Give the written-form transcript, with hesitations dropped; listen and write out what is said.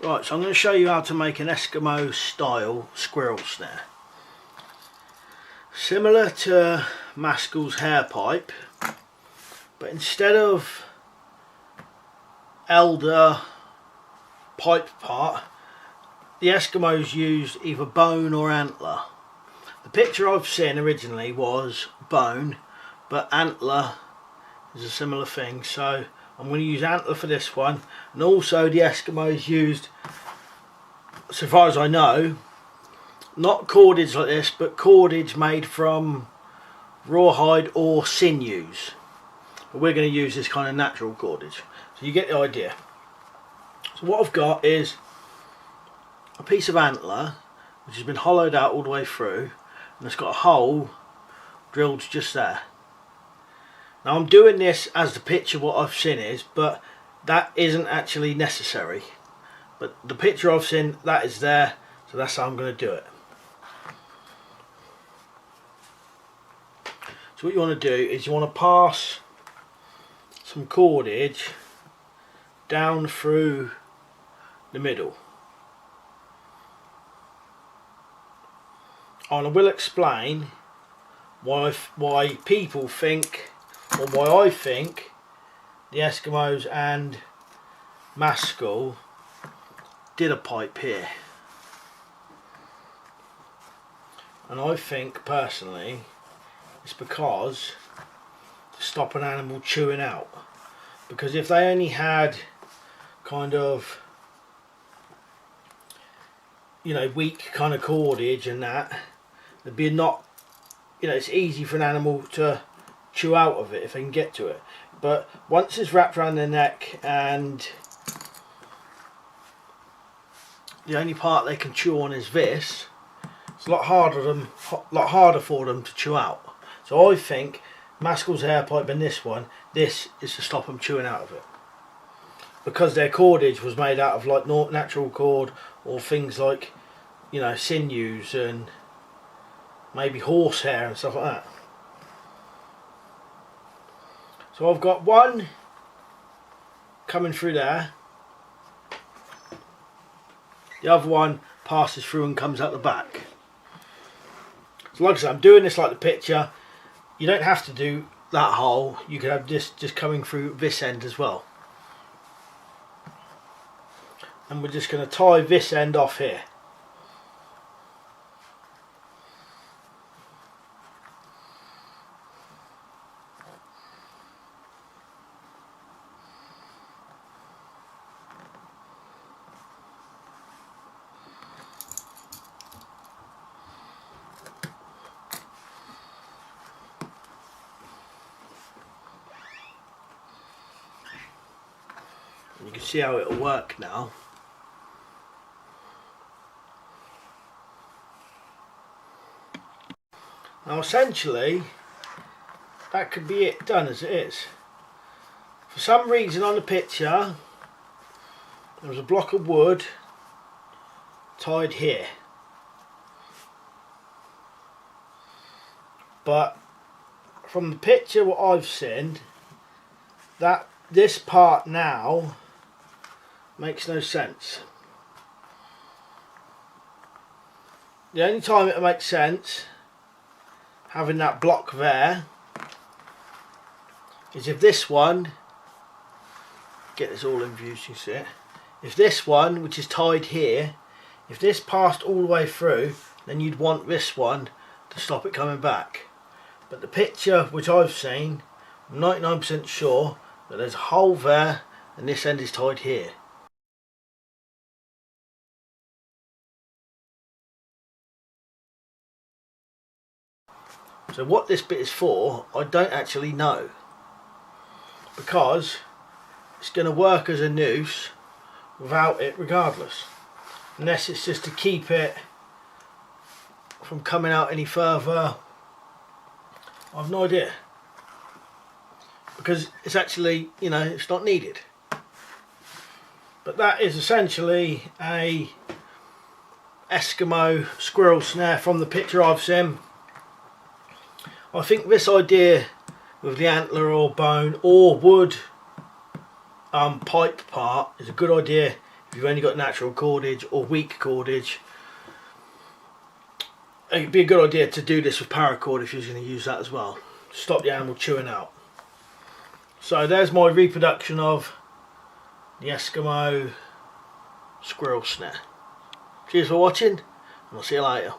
Right, so I'm going to show you how to make an Eskimo style squirrel snare. Similar to Maskell's hair pipe, but instead of elder pipe part, the Eskimos used either bone or antler. The picture I've seen originally was bone, but antler is a similar thing, so I'm going to use antler for this one. And also the Eskimos used, so far as I know, not cordage like this, but cordage made from rawhide or sinews. But we're going to use this kind of natural cordage, so you get the idea. So what I've got is a piece of antler which has been hollowed out all the way through, and it's got a hole drilled just there. Now I'm doing this as the picture what I've seen is, but that isn't actually necessary. But the picture I've seen, that is there, so that's how I'm going to do it. So what you want to do is you want to pass some cordage down through the middle. And I will explain why people think, or why I think, the Eskimos and Maskell did a pipe here. And I think personally it's because to stop an animal chewing out. Because if they only had kind of, you know, weak kind of cordage and that, there'd be not, you know, it's easy for an animal to chew out of it if they can get to it. But once it's wrapped around their neck and the only part they can chew on is this, it's a lot harder for them to chew out. So I think Maskell's hair pipe and this one, this is to stop them chewing out of it, because their cordage was made out of like natural cord or things like, you know, sinews and maybe horsehair and stuff like that. So I've got one coming through there, the other one passes through and comes out the back. So like I said, I'm doing this like the picture. You don't have to do that hole, you could have this just coming through this end as well. And we're just going to tie this end off here. You can see how it'll work now. Now essentially that could be it done as it is. For some reason on the picture there was a block of wood tied here, but from the picture what I've seen, that this part now makes no sense. The only time it makes sense having that block there is if this one, get this all in view so you see it, if this one, which is tied here, if this passed all the way through, then you'd want this one to stop it coming back. But the picture which I've seen, I'm 99% sure that there's a hole there and this end is tied here. So what this bit is for, I don't actually know, because it's going to work as a noose without it regardless, unless it's just to keep it from coming out any further. I've no idea, because it's actually, you know, it's not needed. But that is essentially a Eskimo squirrel snare from the picture I've seen. I think this idea with the antler or bone or wood pipe part is a good idea If you've only got natural cordage or weak cordage, it'd be a good idea to do this with paracord if you're going to use that as well. Stop the animal chewing out. So there's my reproduction of the Eskimo Squirrel Snare. Cheers for watching, and I'll see you later.